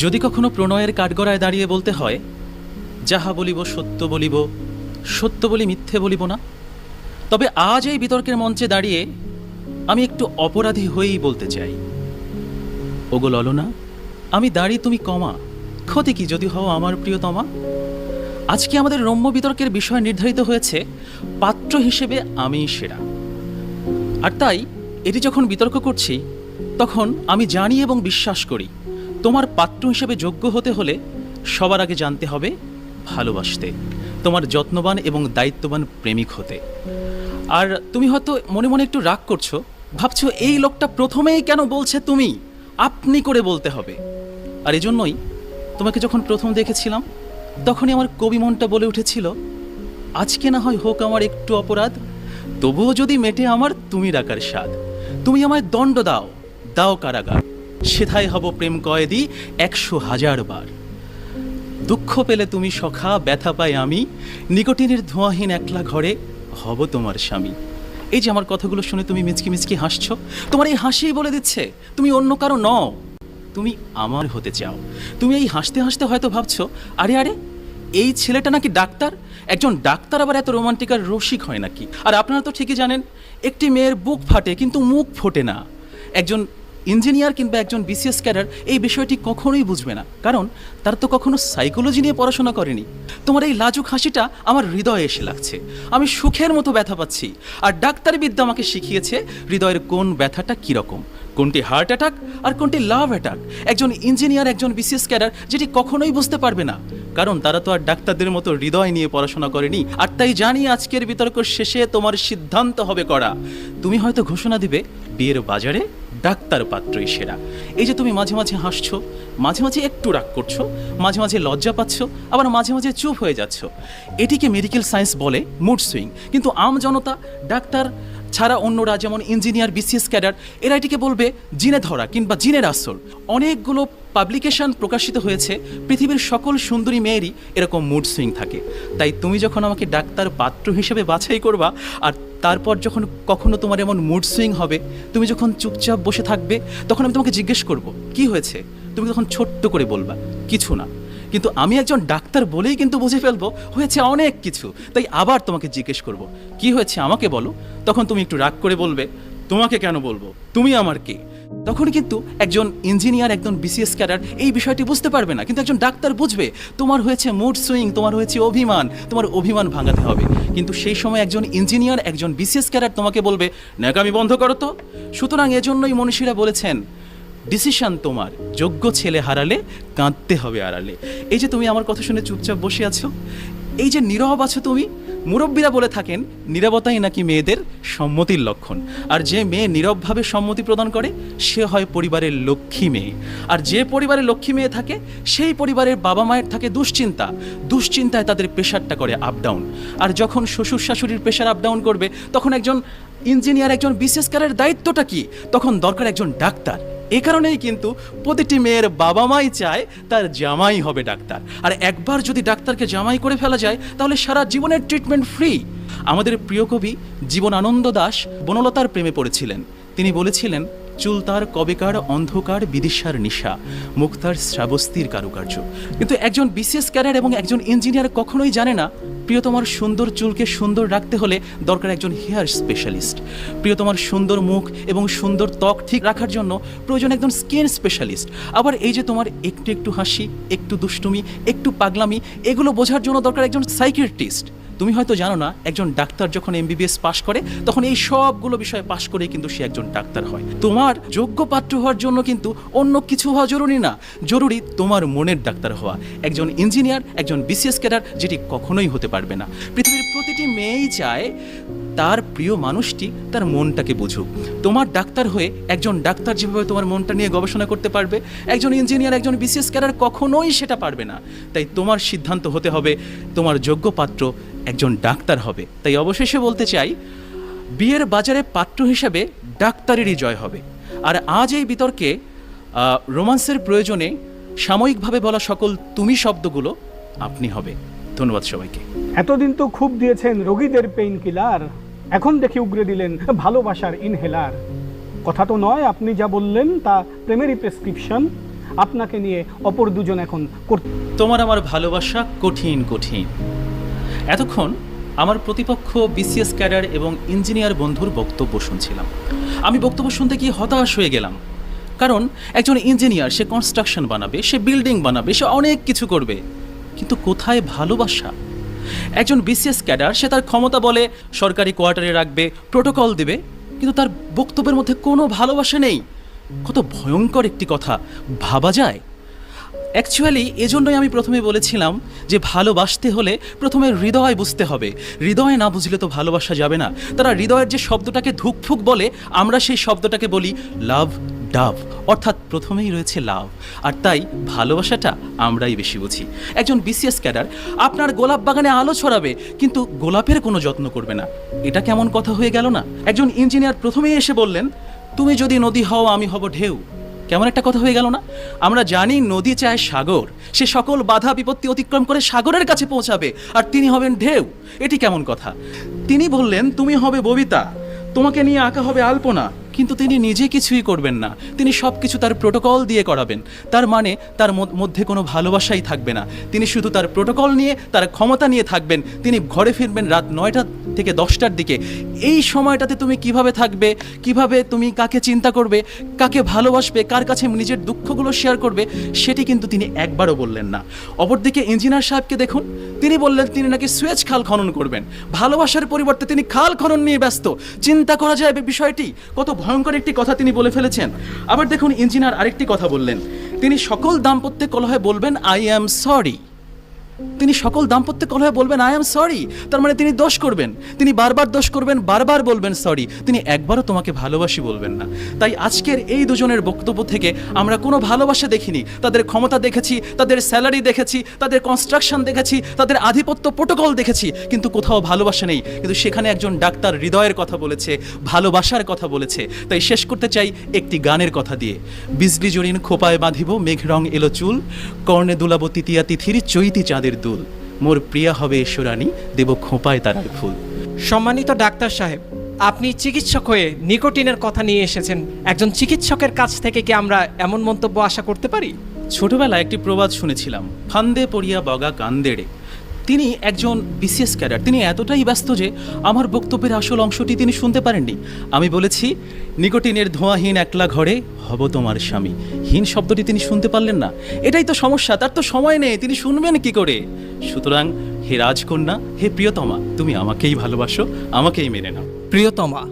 যদি কখনো প্রণয়ের কাঠগড়ায় দাঁড়িয়ে বলতে হয়, যাহা বলিব সত্য বলিব, সত্য বলি মিথ্যে বলিব না, তবে আজ এই বিতর্কের মঞ্চে দাঁড়িয়ে আমি একটু অপরাধী হয়েই বলতে চাই, ওগো ললনা, আমি দাঁড়ি তুমি কমা, ক্ষতি কি যদি হও আমার প্রিয়তমা। আজকে আমাদের রম্য বিতর্কের বিষয় নির্ধারিত হয়েছে পাত্র হিসেবে আমিই সেরা। আর তাই এটি যখন বিতর্ক করছি, তখন আমি জানি এবং বিশ্বাস করি তোমার পাত্র হিসেবে যোগ্য হতে হলে সবার আগে জানতে হবে ভালোবাসতে, তোমার যত্নবান এবং দায়িত্ববান প্রেমিক হতে। আর তুমি হয়তো মনে মনে একটু রাগ করছো, ভাবছো এই লোকটা প্রথমেই কেন বলছে তুমি, আপনি করে বলতে হবে। আর এজন্যই তোমাকে যখন প্রথম দেখেছিলাম, তখনই আমার কবি মনটা বলে উঠেছিল, আজকে না হয় হোক আমার একটু অপরাধ, তবুও যদি মেটে আমার তুমি ডাকার স্বাদ। তুমি আমায় দণ্ড দাও, দাও কারাগার, সেথায় হব প্রেম কয়েদি 100,000 বার। দুঃখ পেলে তুমি সখা, ব্যথা পাই আমি, নিকোটিনের ধোঁয়াহীন একলা ঘরে হব তোমার স্বামী। এই যে আমার কথাগুলো শুনে তুমি মিচকি মিচকি হাসছো, তোমার এই হাসিই বলে দিচ্ছে তুমি অন্য কারো নও, তুমি আমার হতে চাও। তুমি এই হাসতে হাসতে হয়তো ভাবছো, আরে আরে এই ছেলেটা নাকি ডাক্তার, একজন ডাক্তার আবার এত রোমান্টিক আর রসিক হয় নাকি? আর আপনারা তো ঠিকই জানেন, একটি মেয়ের বুক ফাটে কিন্তু মুখ ফোটে না। একজন ইঞ্জিনিয়ার কিংবা একজন বিসিএস ক্যাডার এই বিষয়টি কখনোই বুঝবে না, কারণ তার তো কখনো সাইকোলজি নিয়ে পড়াশোনা করেনি। তোমার এই লাজুক হাসিটা আমার হৃদয়ে এসে লাগছে, আমি সুখের মতো ব্যথা পাচ্ছি। আর ডাক্তারি বিদ্যা আমাকে শিখিয়েছে হৃদয়ের কোন ব্যথাটা কীরকম, কোনটি হার্ট অ্যাটাক আর কোনটি লাভ অ্যাটাক। একজন ইঞ্জিনিয়ার, একজন বিসিএস ক্যাডার যেটি কখনোই বুঝতে পারবে না, কারণ তারা তো আর ডাক্তারদের মতো হৃদয় নিয়ে পড়াশোনা করেনি। আর তাই জানি আজকের বিতর্ক শেষে তোমার সিদ্ধান্ত হবে কড়া। তুমি হয়তো ঘোষণা দিবে বিয়ের বাজারে ডাক্তার পাত্রই সেরা। এই যে তুমি মাঝে মাঝে হাসছো, মাঝে মাঝে একটু রাগ করছো, মাঝে মাঝে লজ্জা পাচ্ছ, আবার মাঝে মাঝে চুপ হয়ে যাচ্ছ, এটিকে মেডিকেল সায়েন্স বলে মুড সুইং। কিন্তু আম জনতা, ডাক্তার ছাড়া অন্যরা যেমন ইঞ্জিনিয়ার, বিসিএস ক্যাডার, এরা এটিকে বলবে জিনে ধরা কিংবা জিনের আসর। অনেকগুলো পাবলিকেশন প্রকাশিত হয়েছে, পৃথিবীর সকল সুন্দরী মেয়েরই এরকম মুড সুইং থাকে। তাই তুমি যখন আমাকে ডাক্তার পাত্র হিসেবে বাছাই করবা, আর তারপর যখন কখনো তোমার এমন মুড সুইং হবে, তুমি যখন চুপচাপ বসে থাকবে, তখন আমি তোমাকে জিজ্ঞেস করব কি হয়েছে, তুমি তখন ছোট্ট করে বলবা কিছু না। কিন্তু আমি একজন ডাক্তার বলেই কিন্তু বুঝে ফেলবো হয়েছে অনেক কিছু। তাই আবার তোমাকে জিজ্ঞেস করব কি হয়েছে আমাকে বলো, তখন তুমি একটু রাগ করে বলবে তোমাকে কেন বলবো, তুমি আমার কে। তখন কিন্তু একজন ইঞ্জিনিয়ার, একজন বিসিএস ক্যাডার এই বিষয়টি বুঝতে পারবে না, কিন্তু একজন ডাক্তার বুঝবে তোমার হয়েছে মুড সুইং, তোমার হয়েছে অভিমান, তোমার অভিমান ভাঙাতে হবে। কিন্তু সেই সময় একজন ইঞ্জিনিয়ার, একজন বিসিএস ক্যাডার তোমাকে বলবে ন্যাকামি বন্ধ করো তো। সুতরাং এজন্যই মনীষীরা বলেছেন, ডিসিশন তোমার, যোগ্য ছেলে হারালে কাঁদতে হবে আড়ালে। এই যে তুমি আমার কথা শুনে চুপচাপ বসে আছো, এই যে নীরব আছো তুমি, মুরব্বীরা বলে থাকেন নীরবতাই নাকি মেয়েদের সম্মতির লক্ষণ। আর যে মেয়ে নীরবভাবে সম্মতি প্রদান করে সে হয় পরিবারের লক্ষ্মী মেয়ে। আর যে পরিবারে লক্ষ্মী মেয়ে থাকে সেই পরিবারের বাবা মায়ের থাকে দুশ্চিন্তা, দুশ্চিন্তায় তাদের প্রেশারটা করে আপ ডাউন। আর যখন শ্বশুর শাশুড়ির প্রেশার আপ ডাউন করবে, তখন একজন ইঞ্জিনিয়ার, একজন বিসিএস ক্যাডারের দায়িত্বটা কি, তখন দরকার একজন ডাক্তার। এ কারণেই কিন্তু প্রতিটি মেয়ের বাবা মাই চায় তার জামাই হবে ডাক্তার। আর একবার যদি ডাক্তারকে জামাই করে ফেলা যায়, তাহলে সারা জীবনের ট্রিটমেন্ট ফ্রি। আমাদের প্রিয় কবি জীবনানন্দ দাশ বনলতার প্রেমে পড়েছিলেন। তিনি বলেছিলেন, চুল তার কবেকার অন্ধকার বিদিশার নিশা, মুখ তার শ্রাবস্তির কারুকার্য। কিন্তু একজন বিসিএস ক্যাডার এবং একজন ইঞ্জিনিয়ার কখনোই জানে না প্রিয়তমার সুন্দর চুলকে সুন্দর রাখতে হলে দরকার একজন হেয়ার স্পেশালিস্ট। প্রিয়তমার সুন্দর মুখ এবং সুন্দর ত্বক ঠিক রাখার জন্য প্রয়োজন একজন স্কিন স্পেশালিস্ট। আবার এই যে তোমার একটু একটু হাসি, একটু দুষ্টুমি, একটু পাগলামি, এগুলো বোঝার জন্য দরকার একজন সাইকিয়াট্রিস্ট। তুমি হয়তো জানো না, একজন ডাক্তার যখন এমবিবিএস পাশ করে, তখন এই সবগুলো বিষয়ে পাশ করেই কিন্তু সে একজন ডাক্তার হয়। তোমার যোগ্য পাত্র হওয়ার জন্য কিন্তু অন্য কিছু হওয়া জরুরি না, জরুরি তোমার মনের ডাক্তার হওয়া। একজন ইঞ্জিনিয়ার, একজন বিসিএস ক্যাডার যেটি কখনোই হতে পারবে না। পৃথিবীর প্রতিটি মেয়েই চায় তার প্রিয় মানুষটি তার মনটাকে বুঝুক। তোমার ডাক্তার হয়ে একজন ডাক্তার যেভাবে তোমার মনটা নিয়ে গবেষণা করতে পারবে, একজন ইঞ্জিনিয়ার, একজন বিসিএস ক্যাডার কখনোই সেটা পারবে না। তাই তোমার সিদ্ধান্ত হতে হবে তোমার যোগ্য পাত্র একজন ডাক্তার হবে। তাই অবশেষে বলতে চাই, বিয়ের বাজারে পাত্র হিসেবে ডাক্তারেরই জয় হবে। আর আজ এই বিতর্কে রোমান্সের প্রয়োজনে সাময়িকভাবে বলা সকল তুমি শব্দগুলো আপনি হবে। ধন্যবাদ সবাইকে। এতদিন তো খুব দিয়েছেন রোগীদের পেইন কিলার, এখন দেখি উগরে দিলেন ভালোবাসার ইনহেলার। কথা তো নয়, আপনি যা বললেন তা প্রেমেরই প্রেসক্রিপশন। আপনাকে নিয়ে অপর দুজন এখন করতে। তোমার আমার ভালোবাসা কঠিন কঠিন। এতক্ষণ আমার প্রতিপক্ষ বিসিএস ক্যাডার এবং ইঞ্জিনিয়ার বন্ধুর বক্তব্য শুনছিলাম। আমি বক্তব্য শুনতে গিয়ে হতাশ হয়ে গেলাম, কারণ একজন ইঞ্জিনিয়ার, সে কনস্ট্রাকশন বানাবে, সে বিল্ডিং বানাবে, সে অনেক কিছু করবে, কিন্তু কোথায় ভালোবাসা? একজন বিসিএস ক্যাডার, সে তার ক্ষমতা বলে সরকারি কোয়ার্টারে রাখবে, প্রোটোকল দেবে, কিন্তু তার বক্তব্যের মধ্যে কোনো ভালোবাসা নেই। কত ভয়ঙ্কর একটি কথা, ভাবা যায়? অ্যাকচুয়ালি এজন্যই আমি প্রথমে বলেছিলাম যে ভালোবাসতে হলে প্রথমে হৃদয় বুঝতে হবে। হৃদয় না বুঝলে তো ভালোবাসা যাবে না। তারা হৃদয়ের যে শব্দটাকে ধুকফুক বলে, আমরা সেই শব্দটাকে বলি লাভ ডাভ, অর্থাৎ প্রথমেই রয়েছে লাভ, আর তাই ভালোবাসাটা আমরাই বেশি বুঝি। একজন বিসিএস ক্যাডার আপনার গোলাপ বাগানে আলো ছড়াবে, কিন্তু গোলাপের কোনো যত্ন করবে না। এটা কেমন কথা হয়ে গেল না? একজন ইঞ্জিনিয়ার প্রথমেই এসে বললেন, তুমি যদি নদী হও আমি হব ঢেউ। কেমন একটা কথা হয়ে গেল না? আমরা জানি নদী চায় সাগর, সে সকল বাধা বিপত্তি অতিক্রম করে সাগরের কাছে পৌঁছাবে, আর তিনি হবেন ঢেউ। এটি কেমন কথা? তিনি বললেন, তুমি হবে ববিতা, তোমাকে নিয়ে আঁকা হবে আলপনা, কিন্তু তিনি নিজে কিছুই করবেন না। তিনি সব কিছু তার প্রোটোকল দিয়ে করাবেন। তার মানে তার মধ্যে কোনো ভালোবাসাই থাকবে না। তিনি শুধু তার প্রোটোকল নিয়ে, তার ক্ষমতা নিয়ে থাকবেন। তিনি ঘরে ফিরবেন রাত 9টা থেকে 10টার দিকে। এই সময়টাতে তুমি কিভাবে থাকবে, কিভাবে তুমি কাকে চিন্তা করবে, কাকে ভালোবাসবে, কার কাছে নিজের দুঃখগুলো শেয়ার করবে, সেটি কিন্তু তিনি একবারও বললেন না। অপরদিকে ইঞ্জিনিয়ার সাহেবকে দেখুন, তিনি বললেন তিনি নাকি সুয়েজ খাল খনন করবেন। ভালোবাসার পরিবর্তে তিনি খাল খনন নিয়ে ব্যস্ত। চিন্তা করা যায় বিষয়টি, কত ভয়ঙ্কর একটি কথা তিনি বলে ফেলেছেন। আবার দেখুন, ইঞ্জিনিয়ার আরেকটি কথা বললেন, তিনি সকল দাম্পত্য কলহে বলবেন আই অ্যাম সরি। তিনি সকল দাম্পত্য কলহে বলবেন আই অ্যাম সরি, তার মানে তিনি দোষ করবেন, তিনি বারবার দোষ করবেন, বারবার বলবেন সরি, তিনি একবারও তোমাকে ভালোবাসি বলবেন না। তাই আজকের এই দুজনের বক্তব্য থেকে আমরা কোনো ভালোবাসা দেখিনি। তাদের ক্ষমতা দেখেছি, তাদের স্যালারি দেখেছি, তাদের কনস্ট্রাকশন দেখেছি, তাদের আধিপত্য প্রোটোকল দেখেছি, কিন্তু কোথাও ভালোবাসা নেই। কিন্তু সেখানে একজন ডাক্তার হৃদয়ের কথা বলেছে, ভালোবাসার কথা বলেছে। তাই শেষ করতে চাই একটি গানের কথা দিয়ে। বিজলি জড়িন খোপায় বাঁধিব, মেঘ রং এলো চুল, কর্ণে দুলাব তৃতীয়া তিথির চৈতি চাঁদের দুল, মোর প্রিয়া হবে ঈশ্বরানী, দেব খোঁপায় তারার ফুল। সম্মানিত ডাক্তার সাহেব, আপনি চিকিৎসক হয়ে নিকোটিনের কথা নিয়ে এসেছেন। একজন চিকিৎসকের কাছ থেকে কি আমরা এমন মন্তব্য আশা করতে পারি? ছোটবেলায় একটি প্রবাদ শুনেছিলাম, ফান্দে পড়িয়া বগা কান্দেড়ে। তিনি একজন বিসিএস ক্যাডার, তিনি এতটাই ব্যস্ত যে আমার বক্তব্যের আসল অংশটি তিনি শুনতে পারেননি। আমি বলেছি, নিকোটিনের ধোঁয়াহীন একলা ঘরে হব তোমার স্বামী। হীন শব্দটি তিনি শুনতে পারলেন না। এটাই তো সমস্যা, তার তো সময় নেই, তিনি শুনবেন কি করে? সুতরাং হে রাজকন্যা, হে প্রিয়তমা, তুমি আমাকেই ভালোবাসো, আমাকেই মেনে নাও। প্রিয়তমা,